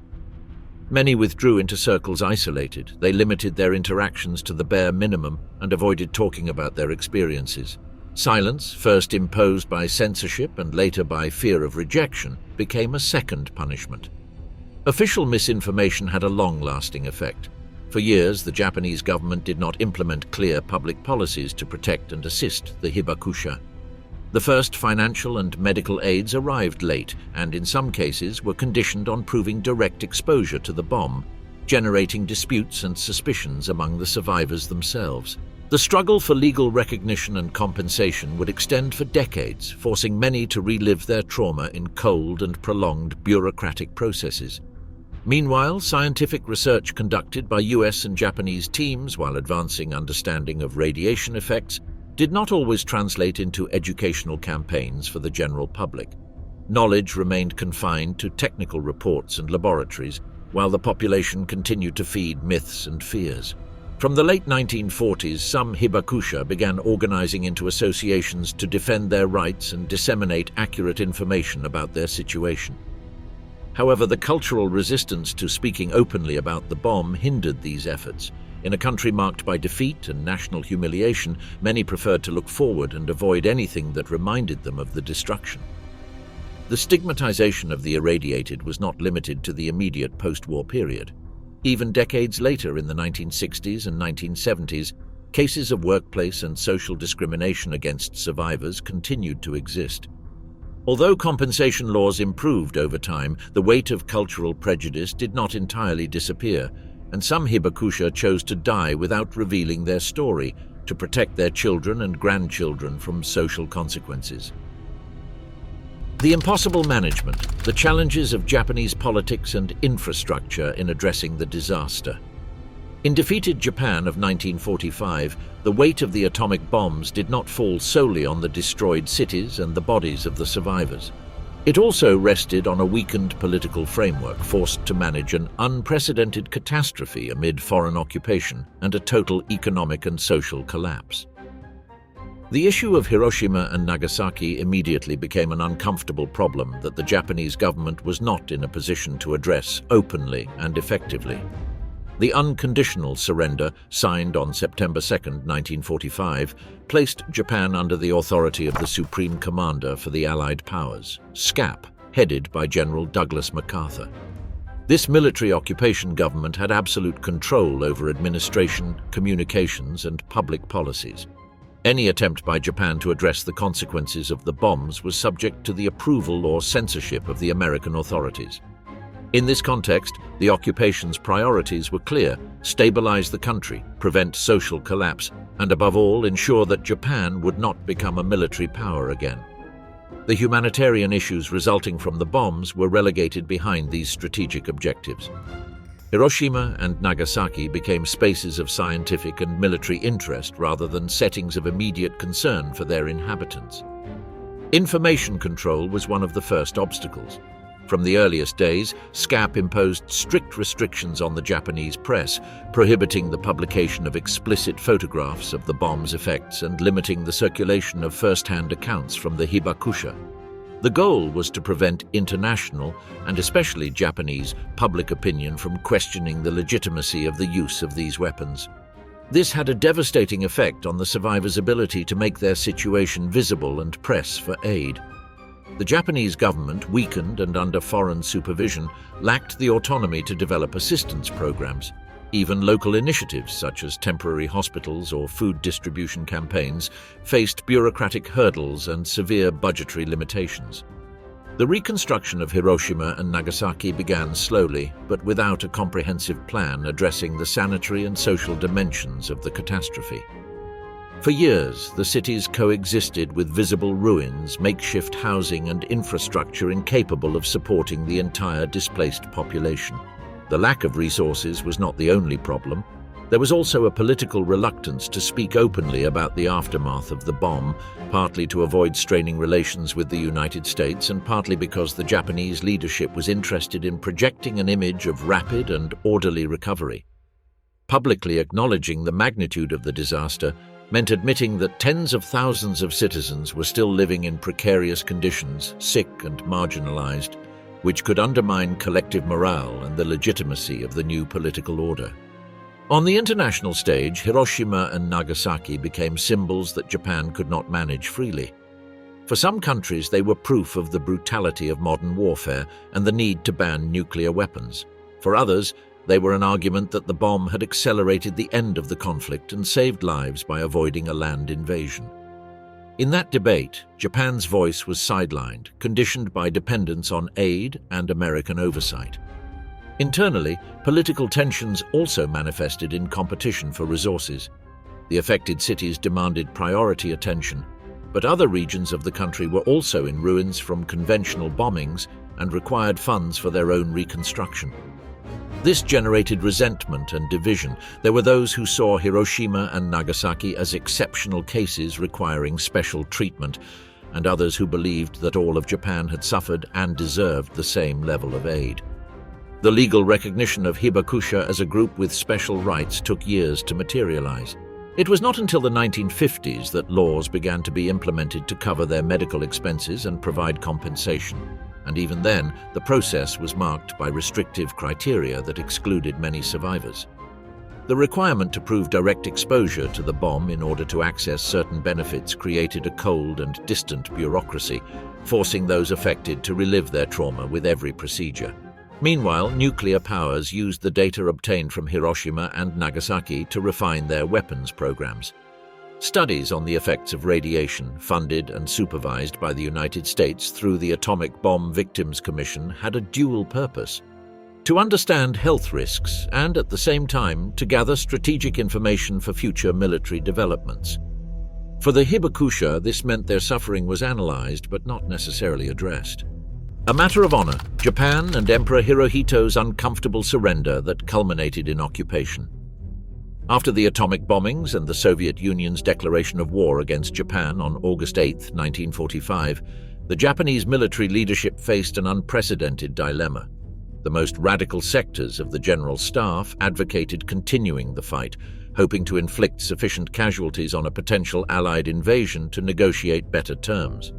Many withdrew into circles isolated. They limited their interactions to the bare minimum and avoided talking about their experiences. Silence, first imposed by censorship and later by fear of rejection, became a second punishment. Official misinformation had a long-lasting effect. For years, the Japanese government did not implement clear public policies to protect and assist the Hibakusha. The first financial and medical aids arrived late and, in some cases, were conditioned on proving direct exposure to the bomb, generating disputes and suspicions among the survivors themselves. The struggle for legal recognition and compensation would extend for decades, forcing many to relive their trauma in cold and prolonged bureaucratic processes. Meanwhile, scientific research conducted by US and Japanese teams while advancing understanding of radiation effects did not always translate into educational campaigns for the general public. Knowledge remained confined to technical reports and laboratories, while the population continued to feed myths and fears. From the late 1940s, some Hibakusha began organizing into associations to defend their rights and disseminate accurate information about their situation. However, the cultural resistance to speaking openly about the bomb hindered these efforts. In a country marked by defeat and national humiliation, many preferred to look forward and avoid anything that reminded them of the destruction. The stigmatization of the irradiated was not limited to the immediate post-war period. Even decades later, in the 1960s and 1970s, cases of workplace and social discrimination against survivors continued to exist. Although compensation laws improved over time, the weight of cultural prejudice did not entirely disappear, and some Hibakusha chose to die without revealing their story to protect their children and grandchildren from social consequences. The impossible management, the challenges of Japanese politics and infrastructure in addressing the disaster. In defeated Japan of 1945, the weight of the atomic bombs did not fall solely on the destroyed cities and the bodies of the survivors. It also rested on a weakened political framework forced to manage an unprecedented catastrophe amid foreign occupation and a total economic and social collapse. The issue of Hiroshima and Nagasaki immediately became an uncomfortable problem that the Japanese government was not in a position to address openly and effectively. The unconditional surrender, signed on September 2, 1945, placed Japan under the authority of the Supreme Commander for the Allied Powers, SCAP, headed by General Douglas MacArthur. This military occupation government had absolute control over administration, communications, and public policies. Any attempt by Japan to address the consequences of the bombs was subject to the approval or censorship of the American authorities. In this context, the occupation's priorities were clear: stabilize the country, prevent social collapse, and above all, ensure that Japan would not become a military power again. The humanitarian issues resulting from the bombs were relegated behind these strategic objectives. Hiroshima and Nagasaki became spaces of scientific and military interest rather than settings of immediate concern for their inhabitants. Information control was one of the first obstacles. From the earliest days, SCAP imposed strict restrictions on the Japanese press, prohibiting the publication of explicit photographs of the bomb's effects and limiting the circulation of first-hand accounts from the Hibakusha. The goal was to prevent international, and especially Japanese, public opinion from questioning the legitimacy of the use of these weapons. This had a devastating effect on the survivors' ability to make their situation visible and press for aid. The Japanese government, weakened and under foreign supervision, lacked the autonomy to develop assistance programs. Even local initiatives, such as temporary hospitals or food distribution campaigns, faced bureaucratic hurdles and severe budgetary limitations. The reconstruction of Hiroshima and Nagasaki began slowly, but without a comprehensive plan addressing the sanitary and social dimensions of the catastrophe. For years, the cities coexisted with visible ruins, makeshift housing, and infrastructure incapable of supporting the entire displaced population. The lack of resources was not the only problem. There was also a political reluctance to speak openly about the aftermath of the bomb, partly to avoid straining relations with the United States and partly because the Japanese leadership was interested in projecting an image of rapid and orderly recovery. Publicly acknowledging the magnitude of the disaster meant admitting that tens of thousands of citizens were still living in precarious conditions, sick and marginalized, which could undermine collective morale and the legitimacy of the new political order. On the international stage, Hiroshima and Nagasaki became symbols that Japan could not manage freely. For some countries, they were proof of the brutality of modern warfare and the need to ban nuclear weapons. For others, they were an argument that the bomb had accelerated the end of the conflict and saved lives by avoiding a land invasion. In that debate, Japan's voice was sidelined, conditioned by dependence on aid and American oversight. Internally, political tensions also manifested in competition for resources. The affected cities demanded priority attention, but other regions of the country were also in ruins from conventional bombings and required funds for their own reconstruction. This generated resentment and division. There were those who saw Hiroshima and Nagasaki as exceptional cases requiring special treatment, and others who believed that all of Japan had suffered and deserved the same level of aid. The legal recognition of Hibakusha as a group with special rights took years to materialize. It was not until the 1950s that laws began to be implemented to cover their medical expenses and provide compensation. And even then, the process was marked by restrictive criteria that excluded many survivors. The requirement to prove direct exposure to the bomb in order to access certain benefits created a cold and distant bureaucracy, forcing those affected to relive their trauma with every procedure. Meanwhile, nuclear powers used the data obtained from Hiroshima and Nagasaki to refine their weapons programs. Studies on the effects of radiation, funded and supervised by the United States through the Atomic Bomb Victims Commission, had a dual purpose: to understand health risks and, at the same time, to gather strategic information for future military developments. For the Hibakusha, this meant their suffering was analyzed but not necessarily addressed. A matter of honor, Japan and Emperor Hirohito's uncomfortable surrender that culminated in occupation. After the atomic bombings and the Soviet Union's declaration of war against Japan on August 8, 1945, the Japanese military leadership faced an unprecedented dilemma. The most radical sectors of the General Staff advocated continuing the fight, hoping to inflict sufficient casualties on a potential Allied invasion to negotiate better terms.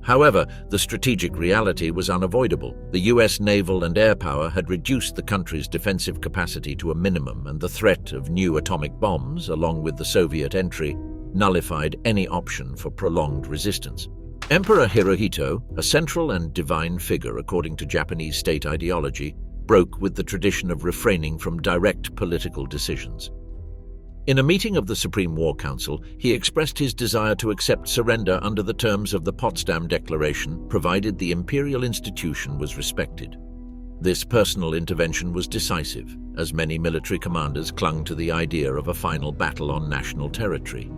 However, the strategic reality was unavoidable. The US naval and air power had reduced the country's defensive capacity to a minimum, and the threat of new atomic bombs, along with the Soviet entry, nullified any option for prolonged resistance. Emperor Hirohito, a central and divine figure according to Japanese state ideology, broke with the tradition of refraining from direct political decisions. In a meeting of the Supreme War Council, he expressed his desire to accept surrender under the terms of the Potsdam Declaration, provided the imperial institution was respected. This personal intervention was decisive, as many military commanders clung to the idea of a final battle on national territory.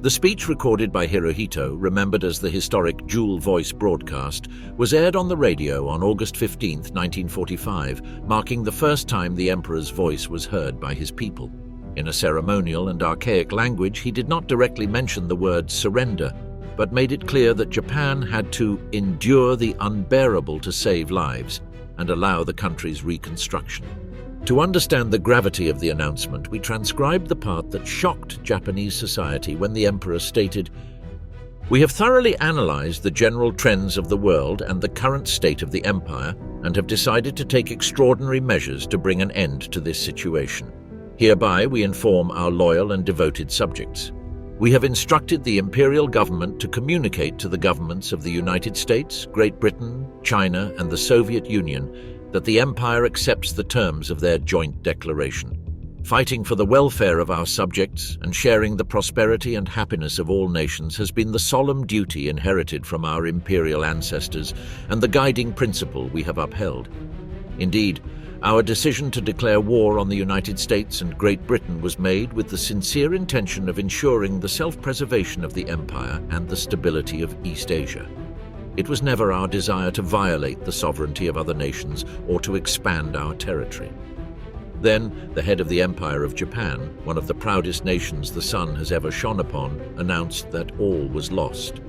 The speech recorded by Hirohito, remembered as the historic dual voice broadcast, was aired on the radio on August 15, 1945, marking the first time the emperor's voice was heard by his people. In a ceremonial and archaic language, he did not directly mention the word surrender, but made it clear that Japan had to endure the unbearable to save lives and allow the country's reconstruction. To understand the gravity of the announcement, we transcribed the part that shocked Japanese society when the emperor stated, "We have thoroughly analyzed the general trends of the world and the current state of the empire and have decided to take extraordinary measures to bring an end to this situation. Hereby we inform our loyal and devoted subjects. We have instructed the imperial government to communicate to the governments of the United States, Great Britain, China, and the Soviet Union that the empire accepts the terms of their joint declaration. Fighting for the welfare of our subjects and sharing the prosperity and happiness of all nations has been the solemn duty inherited from our imperial ancestors and the guiding principle we have upheld. Indeed, our decision to declare war on the United States and Great Britain was made with the sincere intention of ensuring the self-preservation of the empire and the stability of East Asia. It was never our desire to violate the sovereignty of other nations or to expand our territory." Then, the head of the Empire of Japan, one of the proudest nations the sun has ever shone upon, announced that all was lost.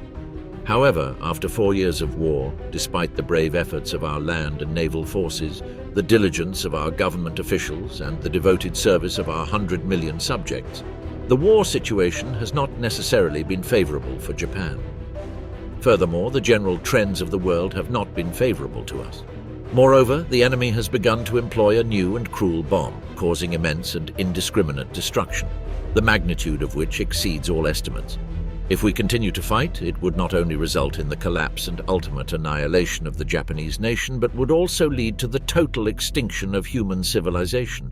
However, after 4 years of war, despite the brave efforts of our land and naval forces, the diligence of our government officials, and the devoted service of our 100 million subjects, the war situation has not necessarily been favorable for Japan. Furthermore, the general trends of the world have not been favorable to us. Moreover, the enemy has begun to employ a new and cruel bomb, causing immense and indiscriminate destruction, the magnitude of which exceeds all estimates. If we continue to fight, it would not only result in the collapse and ultimate annihilation of the Japanese nation, but would also lead to the total extinction of human civilization.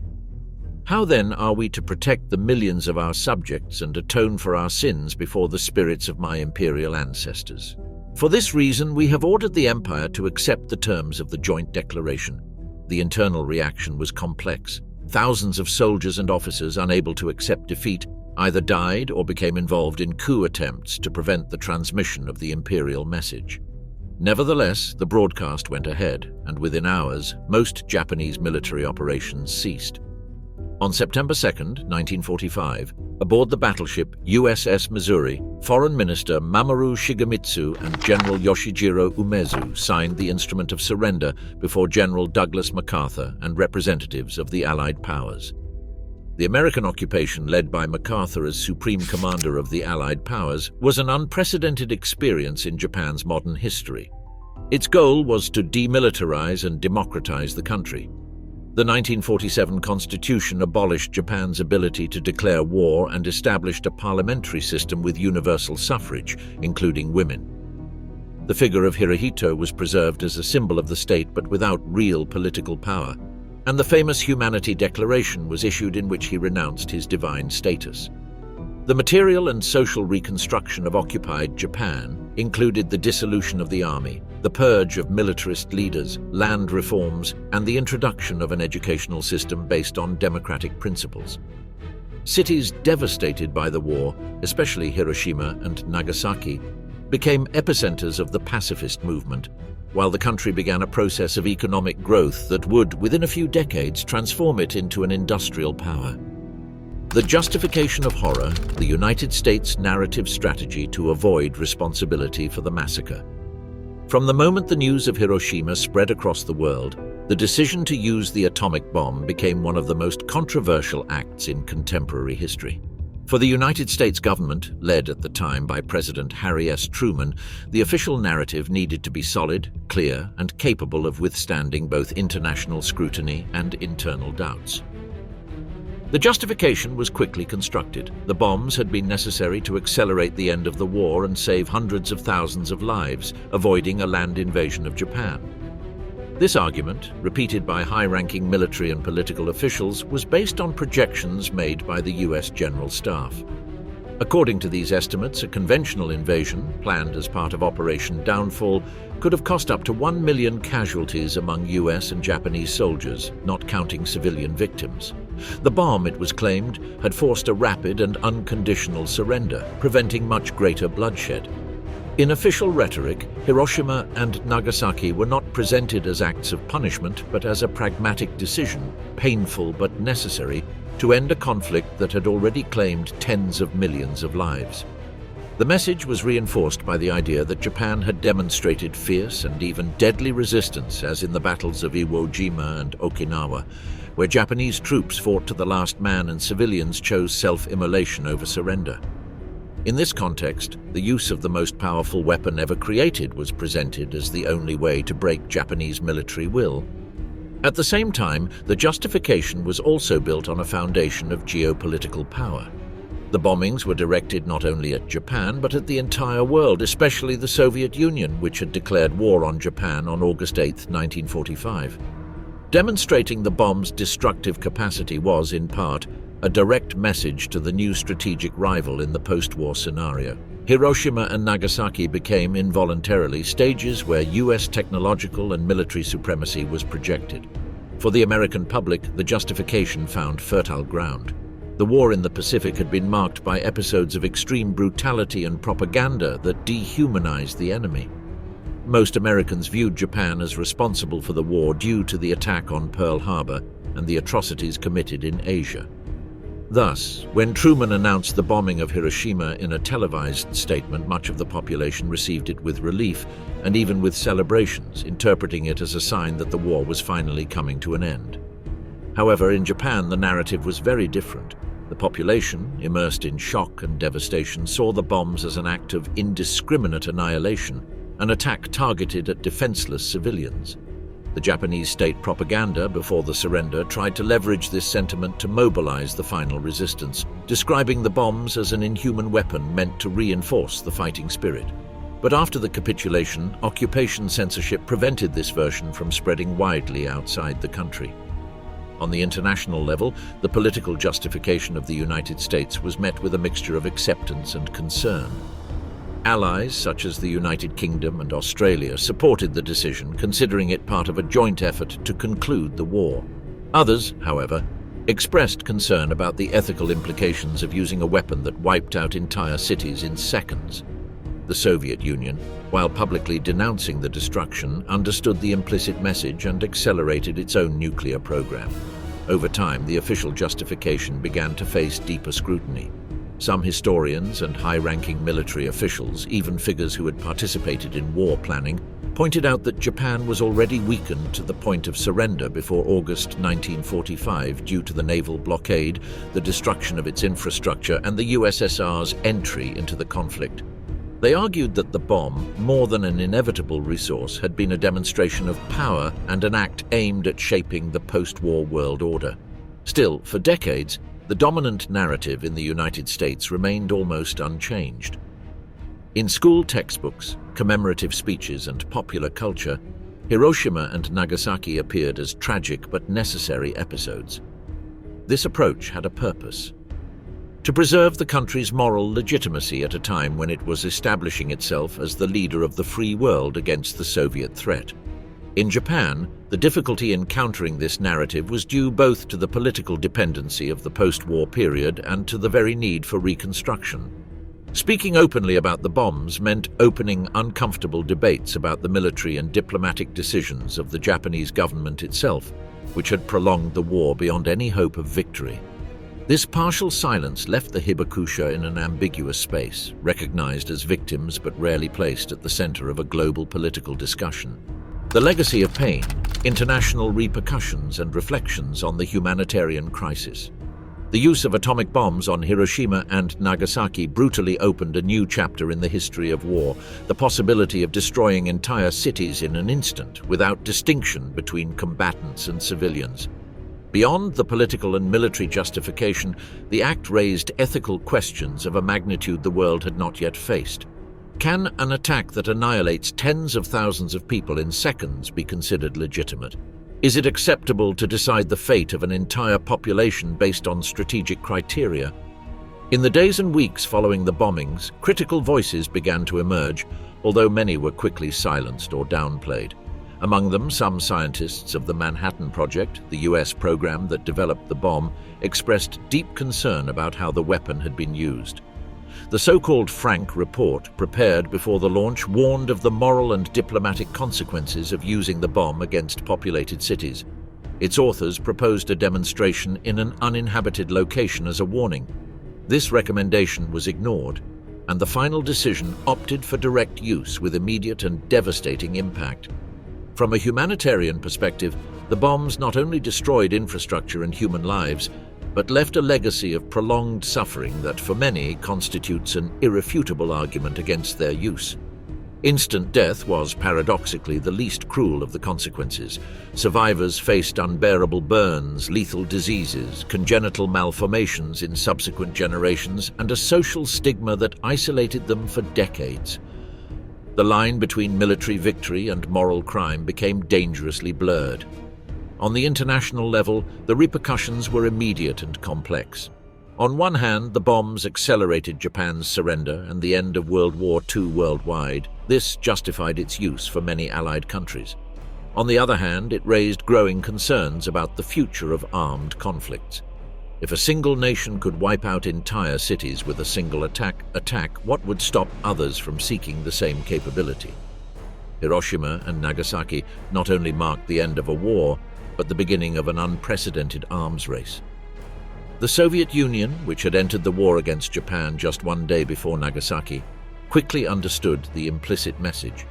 How then are we to protect the millions of our subjects and atone for our sins before the spirits of my imperial ancestors? For this reason, we have ordered the empire to accept the terms of the joint declaration. The internal reaction was complex. Thousands of soldiers and officers, unable to accept defeat, either died or became involved in coup attempts to prevent the transmission of the imperial message. Nevertheless, the broadcast went ahead, and within hours, most Japanese military operations ceased. On September 2, 1945, aboard the battleship USS Missouri, Foreign Minister Mamoru Shigemitsu and General Yoshijiro Umezu signed the instrument of surrender before General Douglas MacArthur and representatives of the Allied powers. The American occupation, led by MacArthur as Supreme Commander of the Allied powers, was an unprecedented experience in Japan's modern history. Its goal was to demilitarize and democratize the country. The 1947 Constitution abolished Japan's ability to declare war and established a parliamentary system with universal suffrage, including women. The figure of Hirohito was preserved as a symbol of the state but without real political power, and the famous Humanity Declaration was issued in which he renounced his divine status. The material and social reconstruction of occupied Japan included the dissolution of the army, the purge of militarist leaders, land reforms, and the introduction of an educational system based on democratic principles. Cities devastated by the war, especially Hiroshima and Nagasaki, became epicenters of the pacifist movement, while the country began a process of economic growth that would, within a few decades, transform it into an industrial power. The Justification of Horror, the United States narrative strategy to avoid responsibility for the massacre. From the moment the news of Hiroshima spread across the world, the decision to use the atomic bomb became one of the most controversial acts in contemporary history. For the United States government, led at the time by President Harry S. Truman, the official narrative needed to be solid, clear, and capable of withstanding both international scrutiny and internal doubts. The justification was quickly constructed. The bombs had been necessary to accelerate the end of the war and save hundreds of thousands of lives, avoiding a land invasion of Japan. This argument, repeated by high-ranking military and political officials, was based on projections made by the U.S. General Staff. According to these estimates, a conventional invasion, planned as part of Operation Downfall, could have cost up to 1 million casualties among U.S. and Japanese soldiers, not counting civilian victims. The bomb, it was claimed, had forced a rapid and unconditional surrender, preventing much greater bloodshed. In official rhetoric, Hiroshima and Nagasaki were not presented as acts of punishment, but as a pragmatic decision, painful but necessary, to end a conflict that had already claimed tens of millions of lives. The message was reinforced by the idea that Japan had demonstrated fierce and even deadly resistance, as in the battles of Iwo Jima and Okinawa, where Japanese troops fought to the last man and civilians chose self-immolation over surrender. In this context, the use of the most powerful weapon ever created was presented as the only way to break Japanese military will. At the same time, the justification was also built on a foundation of geopolitical power. The bombings were directed not only at Japan, but at the entire world, especially the Soviet Union, which had declared war on Japan on August 8, 1945. Demonstrating the bomb's destructive capacity was, in part, a direct message to the new strategic rival in the post-war scenario. Hiroshima and Nagasaki became involuntarily stages where U.S. technological and military supremacy was projected. For the American public, the justification found fertile ground. The war in the Pacific had been marked by episodes of extreme brutality and propaganda that dehumanized the enemy. Most Americans viewed Japan as responsible for the war due to the attack on Pearl Harbor and the atrocities committed in Asia. Thus, when Truman announced the bombing of Hiroshima in a televised statement, much of the population received it with relief and even with celebrations, interpreting it as a sign that the war was finally coming to an end. However, in Japan, the narrative was very different. The population, immersed in shock and devastation, saw the bombs as an act of indiscriminate annihilation, an attack targeted at defenseless civilians. The Japanese state propaganda before the surrender tried to leverage this sentiment to mobilize the final resistance, describing the bombs as an inhuman weapon meant to reinforce the fighting spirit. But after the capitulation, occupation censorship prevented this version from spreading widely outside the country. On the international level, the political justification of the United States was met with a mixture of acceptance and concern. Allies such as the United Kingdom and Australia supported the decision, considering it part of a joint effort to conclude the war. Others, however, expressed concern about the ethical implications of using a weapon that wiped out entire cities in seconds. The Soviet Union, while publicly denouncing the destruction, understood the implicit message and accelerated its own nuclear program. Over time, the official justification began to face deeper scrutiny. Some historians and high-ranking military officials, even figures who had participated in war planning, pointed out that Japan was already weakened to the point of surrender before August 1945 due to the naval blockade, the destruction of its infrastructure, and the USSR's entry into the conflict. They argued that the bomb, more than an inevitable resource, had been a demonstration of power and an act aimed at shaping the post-war world order. Still, for decades, the dominant narrative in the United States remained almost unchanged. In school textbooks, commemorative speeches, and popular culture, Hiroshima and Nagasaki appeared as tragic but necessary episodes. This approach had a purpose: to preserve the country's moral legitimacy at a time when it was establishing itself as the leader of the free world against the Soviet threat. In Japan, the difficulty in countering this narrative was due both to the political dependency of the post-war period and to the very need for reconstruction. Speaking openly about the bombs meant opening uncomfortable debates about the military and diplomatic decisions of the Japanese government itself, which had prolonged the war beyond any hope of victory. This partial silence left the Hibakusha in an ambiguous space, recognized as victims but rarely placed at the center of a global political discussion. The legacy of pain, international repercussions, and reflections on the humanitarian crisis. The use of atomic bombs on Hiroshima and Nagasaki brutally opened a new chapter in the history of war, the possibility of destroying entire cities in an instant without distinction between combatants and civilians. Beyond the political and military justification, the act raised ethical questions of a magnitude the world had not yet faced. Can an attack that annihilates tens of thousands of people in seconds be considered legitimate? Is it acceptable to decide the fate of an entire population based on strategic criteria? In the days and weeks following the bombings, critical voices began to emerge, although many were quickly silenced or downplayed. Among them, some scientists of the Manhattan Project, the US program that developed the bomb, expressed deep concern about how the weapon had been used. The so-called Frank Report, prepared before the launch, warned of the moral and diplomatic consequences of using the bomb against populated cities. Its authors proposed a demonstration in an uninhabited location as a warning. This recommendation was ignored, and the final decision opted for direct use with immediate and devastating impact. From a humanitarian perspective, the bombs not only destroyed infrastructure and human lives, but left a legacy of prolonged suffering that for many constitutes an irrefutable argument against their use. Instant death was paradoxically the least cruel of the consequences. Survivors faced unbearable burns, lethal diseases, congenital malformations in subsequent generations, and a social stigma that isolated them for decades. The line between military victory and moral crime became dangerously blurred. On the international level, the repercussions were immediate and complex. On one hand, the bombs accelerated Japan's surrender and the end of World War II worldwide. This justified its use for many Allied countries. On the other hand, it raised growing concerns about the future of armed conflicts. If a single nation could wipe out entire cities with a single attack, what would stop others from seeking the same capability? Hiroshima and Nagasaki not only marked the end of a war, but the beginning of an unprecedented arms race. The Soviet Union, which had entered the war against Japan just one day before Nagasaki, quickly understood the implicit message.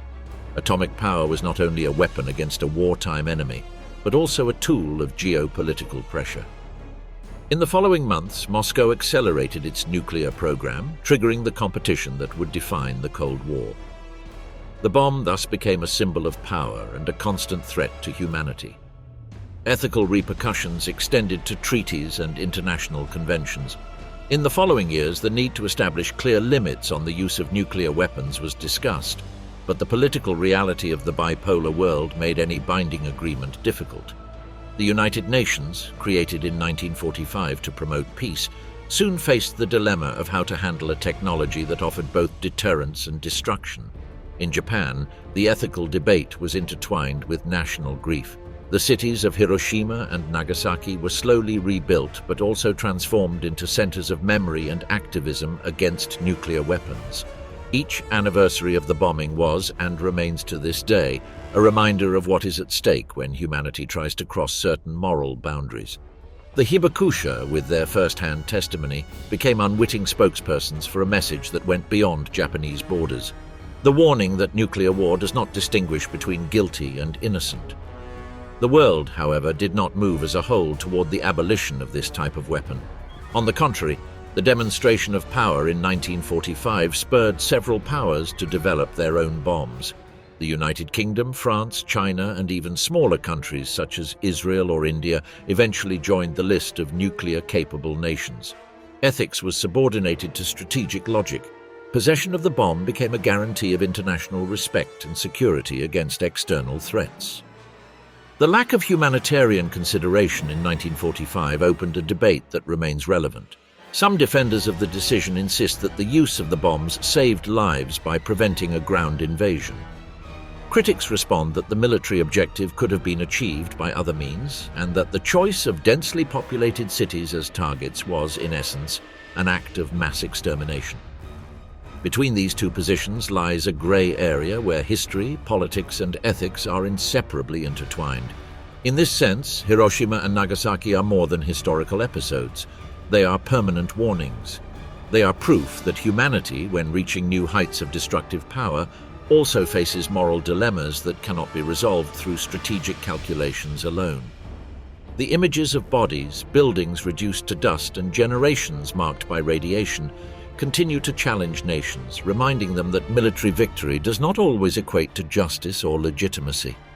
Atomic power was not only a weapon against a wartime enemy, but also a tool of geopolitical pressure. In the following months, Moscow accelerated its nuclear program, triggering the competition that would define the Cold War. The bomb thus became a symbol of power and a constant threat to humanity. Ethical repercussions extended to treaties and international conventions. In the following years, the need to establish clear limits on the use of nuclear weapons was discussed, but the political reality of the bipolar world made any binding agreement difficult. The United Nations, created in 1945 to promote peace, soon faced the dilemma of how to handle a technology that offered both deterrence and destruction. In Japan, the ethical debate was intertwined with national grief. The cities of Hiroshima and Nagasaki were slowly rebuilt but also transformed into centers of memory and activism against nuclear weapons. Each anniversary of the bombing was, and remains to this day, a reminder of what is at stake when humanity tries to cross certain moral boundaries. The Hibakusha, with their first-hand testimony, became unwitting spokespersons for a message that went beyond Japanese borders. The warning that nuclear war does not distinguish between guilty and innocent. The world, however, did not move as a whole toward the abolition of this type of weapon. On the contrary, the demonstration of power in 1945 spurred several powers to develop their own bombs. The United Kingdom, France, China, and even smaller countries such as Israel or India eventually joined the list of nuclear-capable nations. Ethics was subordinated to strategic logic. Possession of the bomb became a guarantee of international respect and security against external threats. The lack of humanitarian consideration in 1945 opened a debate that remains relevant. Some defenders of the decision insist that the use of the bombs saved lives by preventing a ground invasion. Critics respond that the military objective could have been achieved by other means, and that the choice of densely populated cities as targets was, in essence, an act of mass extermination. Between these two positions lies a grey area where history, politics, and ethics are inseparably intertwined. In this sense, Hiroshima and Nagasaki are more than historical episodes. They are permanent warnings. They are proof that humanity, when reaching new heights of destructive power, also faces moral dilemmas that cannot be resolved through strategic calculations alone. The images of bodies, buildings reduced to dust, and generations marked by radiation continue to challenge nations, reminding them that military victory does not always equate to justice or legitimacy.